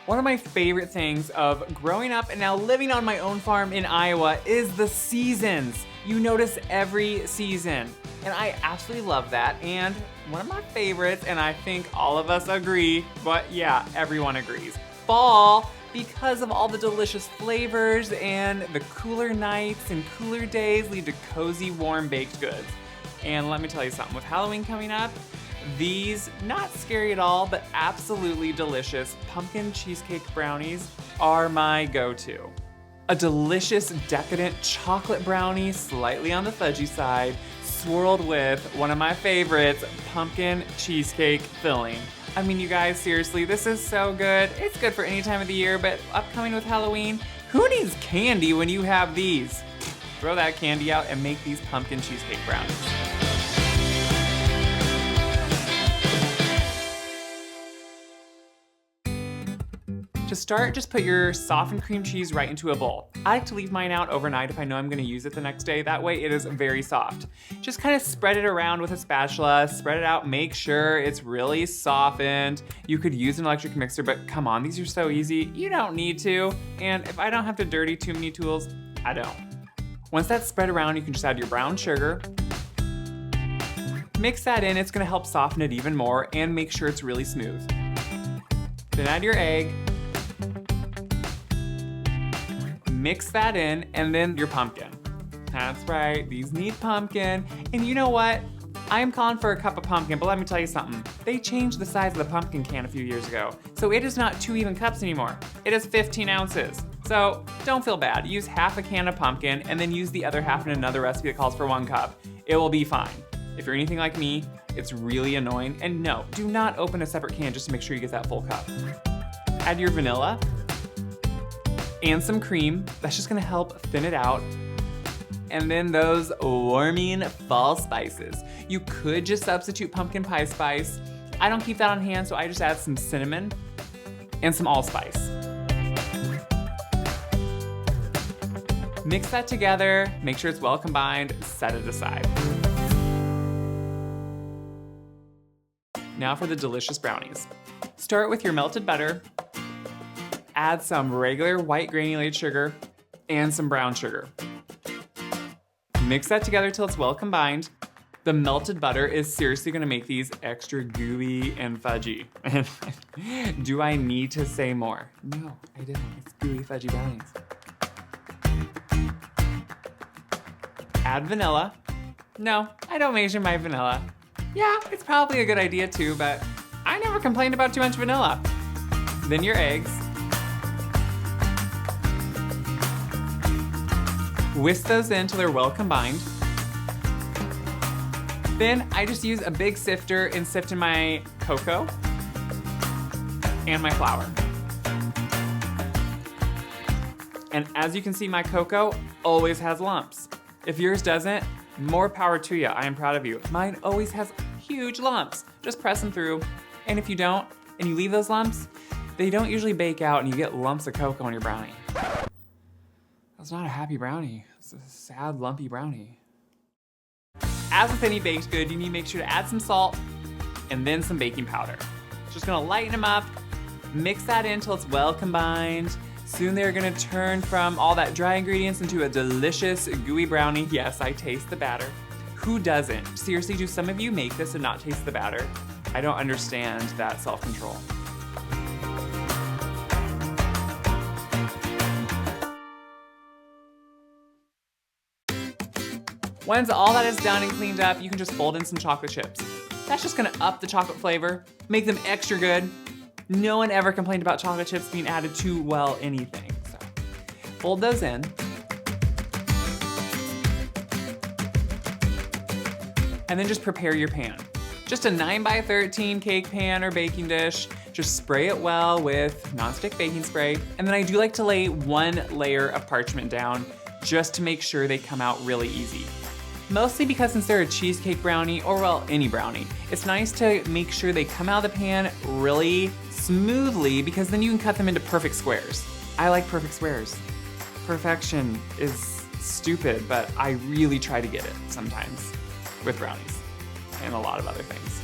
One of my favorite things of growing up and now living on my own farm in Iowa is the seasons. You notice every season, and I absolutely love that. And one of my favorites, and I think all of us agree, but yeah, everyone agrees, fall, because of all the delicious flavors and the cooler nights and cooler days lead to cozy, warm baked goods. And let me tell you something, with Halloween coming up, these, not scary at all, but absolutely delicious pumpkin cheesecake brownies are my go-to. A delicious, decadent chocolate brownie, slightly on the fudgy side, swirled with one of my favorites, pumpkin cheesecake filling. I mean, you guys, seriously, this is so good. It's good for any time of the year, but upcoming with Halloween, who needs candy when you have these? Throw that candy out and make these pumpkin cheesecake brownies. To start, just put your softened cream cheese right into a bowl. I like to leave mine out overnight if I know I'm gonna use it the next day. That way it is very soft. Just kind of spread it around with a spatula, spread it out, make sure it's really softened. You could use an electric mixer, but come on, these are so easy. You don't need to. And if I don't have to dirty too many tools, I don't. Once that's spread around, you can just add your brown sugar. Mix that in, it's gonna help soften it even more and make sure it's really smooth. Then add your egg. Mix that in, and then your pumpkin. That's right, these need pumpkin. And you know what? I am calling for a cup of pumpkin, but let me tell you something. They changed the size of the pumpkin can a few years ago. So it is not 2 even cups anymore. It is 15 ounces. So don't feel bad. Use half a can of pumpkin and then use the other half in another recipe that calls for 1 cup. It will be fine. If you're anything like me, it's really annoying. And no, do not open a separate can just to make sure you get that full cup. Add your vanilla and some cream. That's just gonna help thin it out. And then those warming fall spices. You could just substitute pumpkin pie spice. I don't keep that on hand, so I just add some cinnamon and some allspice. Mix that together, make sure it's well combined, set it aside. Now for the delicious brownies. Start with your melted butter, add some regular white granulated sugar and some brown sugar. Mix that together till it's well combined. The melted butter is seriously gonna make these extra gooey and fudgy. Do I need to say more? No, I don't. It's gooey, fudgy brownies. Add vanilla. No, I don't measure my vanilla. Yeah, it's probably a good idea too, but I never complained about too much vanilla. Then your eggs. Whisk those in till they're well combined. Then I just use a big sifter and sift in my cocoa and my flour. And as you can see, my cocoa always has lumps. If yours doesn't, more power to you. I am proud of you. Mine always has huge lumps. Just press them through. And if you don't, and you leave those lumps, they don't usually bake out and you get lumps of cocoa on your brownie. That's not a happy brownie. It's a sad, lumpy brownie. As with any baked good, you need to make sure to add some salt and then some baking powder. Just gonna lighten them up, mix that in until it's well combined. Soon they're gonna turn from all that dry ingredients into a delicious, gooey brownie. Yes, I taste the batter. Who doesn't? Seriously, do some of you make this and not taste the batter? I don't understand that self-control. Once all that is done and cleaned up, you can just fold in some chocolate chips. That's just gonna up the chocolate flavor, make them extra good. No one ever complained about chocolate chips being added to, well, anything. So fold those in. And then just prepare your pan. Just a 9x13 cake pan or baking dish. Just spray it well with nonstick baking spray. And then I do like to lay 1 layer of parchment down just to make sure they come out really easy. Mostly because since they're a cheesecake brownie, or well, any brownie, it's nice to make sure they come out of the pan really smoothly because then you can cut them into perfect squares. I like perfect squares. Perfection is stupid, but I really try to get it sometimes with brownies and a lot of other things.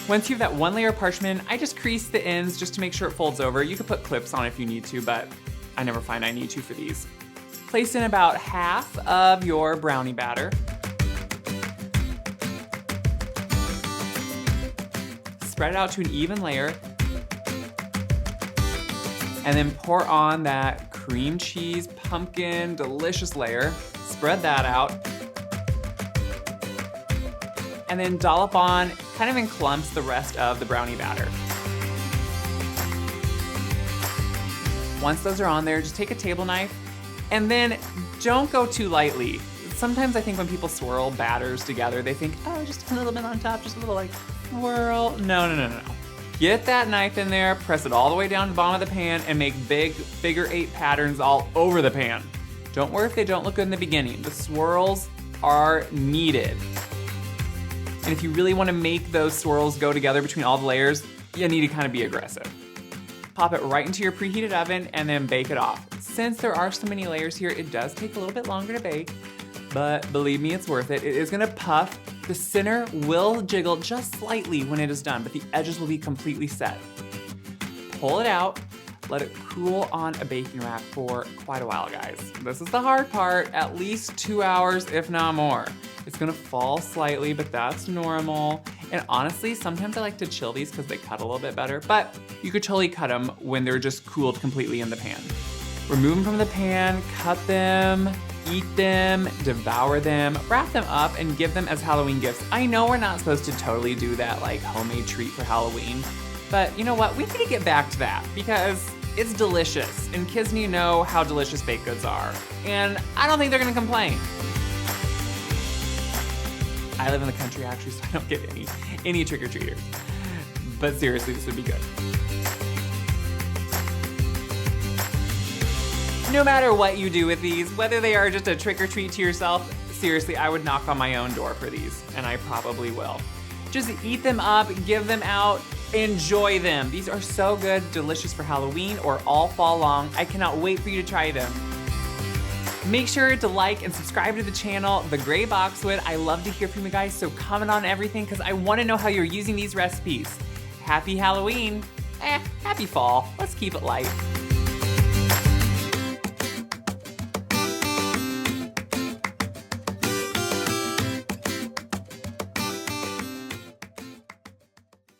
Once you have that one layer of parchment, I just crease the ends just to make sure it folds over. You could put clips on if you need to, but I never find I need to for these. Place in about half of your brownie batter. Spread it out to an even layer. And then pour on that cream cheese, pumpkin, delicious layer. Spread that out. And then dollop on, kind of in clumps, the rest of the brownie batter. Once those are on there, just take a table knife and then don't go too lightly. Sometimes I think when people swirl batters together, they think, oh, just a little bit on top, just a little like swirl. No. Get that knife in there, press it all the way down to the bottom of the pan, and make big figure 8 patterns all over the pan. Don't worry if they don't look good in the beginning. The swirls are needed. And if you really want to make those swirls go together between all the layers, you need to kind of be aggressive. Pop it right into your preheated oven and then bake it off. Since there are so many layers here, it does take a little bit longer to bake, but believe me, it's worth it. It is gonna puff. The center will jiggle just slightly when it is done, but the edges will be completely set. Pull it out, let it cool on a baking rack for quite a while, guys. This is the hard part, at least 2 hours, if not more. It's gonna fall slightly, but that's normal. And honestly, sometimes I like to chill these because they cut a little bit better, but you could totally cut them when they're just cooled completely in the pan. Remove them from the pan, cut them, eat them, devour them, wrap them up, and give them as Halloween gifts. I know we're not supposed to totally do that like homemade treat for Halloween, but you know what? We need to get back to that because it's delicious, and kids need to know how delicious baked goods are. And I don't think they're gonna complain. I live in the country actually, so I don't get any trick-or-treaters. But seriously, this would be good. No matter what you do with these, whether they are just a trick-or-treat to yourself, seriously, I would knock on my own door for these, and I probably will. Just eat them up, give them out, enjoy them. These are so good, delicious for Halloween or all fall long. I cannot wait for you to try them. Make sure to like and subscribe to the channel, The Gray Boxwood. I love to hear from you guys, so comment on everything because I want to know how you're using these recipes. Happy Halloween. Happy fall. Let's keep it light.